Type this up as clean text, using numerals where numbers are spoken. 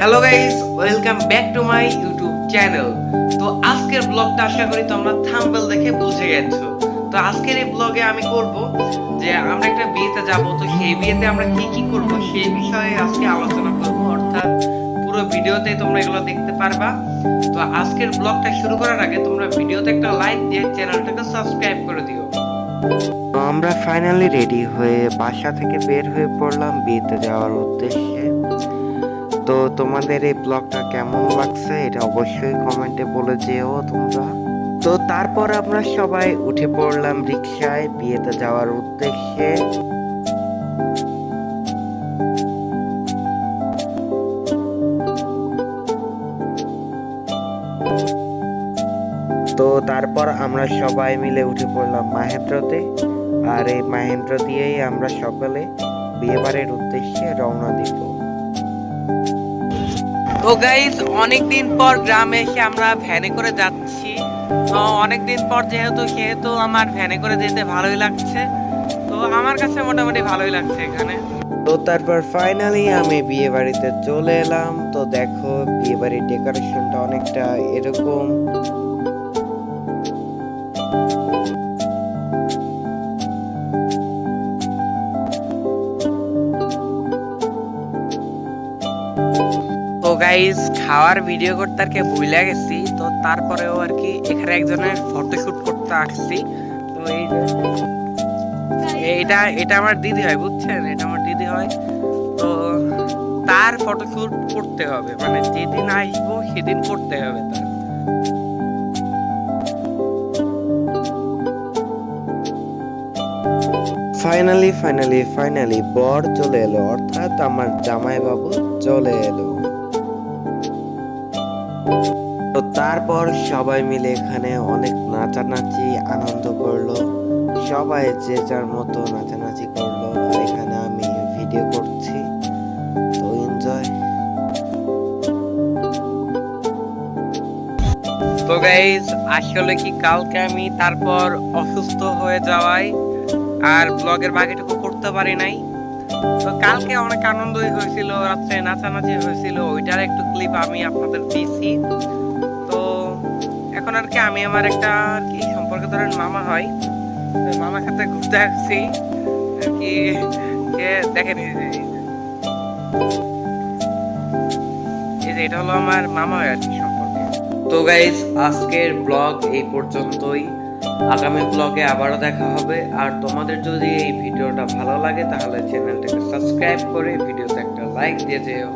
Hello guys, welcome back to my YouTube channel. তো আজকের ব্লগটা আশা করি তোমরা থাম্বনেল দেখে বুঝে গেছো। তো আজকের এই ব্লগে আমি করব যে আমরা একটা বিয়েতে যাব, তো সেই বিয়েতে আমরা কি কি করব সেই বিষয়ে আজকে আলোচনা করব, অর্থাৎ পুরো ভিডিওতে তোমরা এগুলো দেখতে পারবা। তো আজকের ব্লগটা শুরু করার আগে তোমরা ভিডিওতে একটা লাইক দিয়ে চ্যানেলটাকে সাবস্ক্রাইব করে দিও। তো আমরা ফাইনালি রেডি হয়ে বাসা থেকে বের হয়ে পড়লাম বিয়েতে যাওয়ার উদ্দেশ্যে। তো তোমাদের এই ব্লগটা কেমন লাগছে এটা অবশ্যই কমেন্টে বলে যেও তোমরা। তো তারপর আমরা সবাই উঠে পড়লাম রিকশায় বিয়েতে যাওয়ার উদ্দেশ্যে। তো তারপর আমরা সবাই মিলে উঠে পড়লাম মাহেন্দ্রতে, আর এই মাহেন্দ্র দিয়েই আমরা সকলে বিয়ে বাড়ির উদ্দেশ্যে রওনা দিব। তো গাইস, অনেকদিন পর গ্রামে এসে আমরা ভ্যানে করে যাচ্ছি। তো অনেকদিন পর সেহেতু আমার ভ্যানে করে যেতে ভালোই লাগছে। তো আমার কাছে মোটামুটি ভালোই লাগছে এখানে। তো তারপর ফাইনালি আমি বিয়ে বাড়িতে চলে এলাম। তো দেখো বিয়ে বাড়ির ডেকোরেশনটা অনেকটা এরকম। তো গাইস, খাওয়ার ভিডিও করতে আর কি ভুলে গেছি। তো তারপরেও আর কি এখানে একজনের ফটোশুট করতে আসছি। তো এটা এটা আমার দিদি হয়, বুঝছেন, এটা আমার দিদি হয়। তো তার ফটোশুট করতে হবে, মানে যেদিন আসবো সেদিন করতে হবে তার। ফাইনালি ফাইনালি ফাইনালি বর চলে এলো, অর্থাৎ আমার জামাই বাবু চলে এলো। তো তারপর সবাই মিলে এখানে অনেক নাচানাচি আনন্দ করলো। সবাই যে যার মতো নাচানাচি করলো, আর এখানে আমি ভিডিও করছি। তো এনজয়। তো গাইস, আসলে কি কালকে আমি তারপর অসুস্থ হয়ে যাওয়ায় আর ব্লগের বাকিটুকু করতে পারি নাই। তো কালকে অনেক আনন্দই হয়েছিল, রাত্রে নাচানাচি হয়েছিল, ওইটার একটু ক্লিপ আমি আপনাদের দিয়েছি। তো এখন আর কি আমি আমার একটা আর কি সম্পর্কে ধরেন মামা হয়, তো মামার সাথে ঘুরতে আসছি আর কি। দেখেন এই যে এটা হলো আমার মামা হয় আর কি সম্পর্কে। তো গাইস, আজকের ব্লগ এই পর্যন্তই। আগামী ব্লগে আবারও দেখা হবে। আর তোমাদের যদি এই ভিডিওটা ভালো লাগে তাহলে চ্যানেলটাকে সাবস্ক্রাইব করে ভিডিওতে একটা লাইক দিয়ে যেও।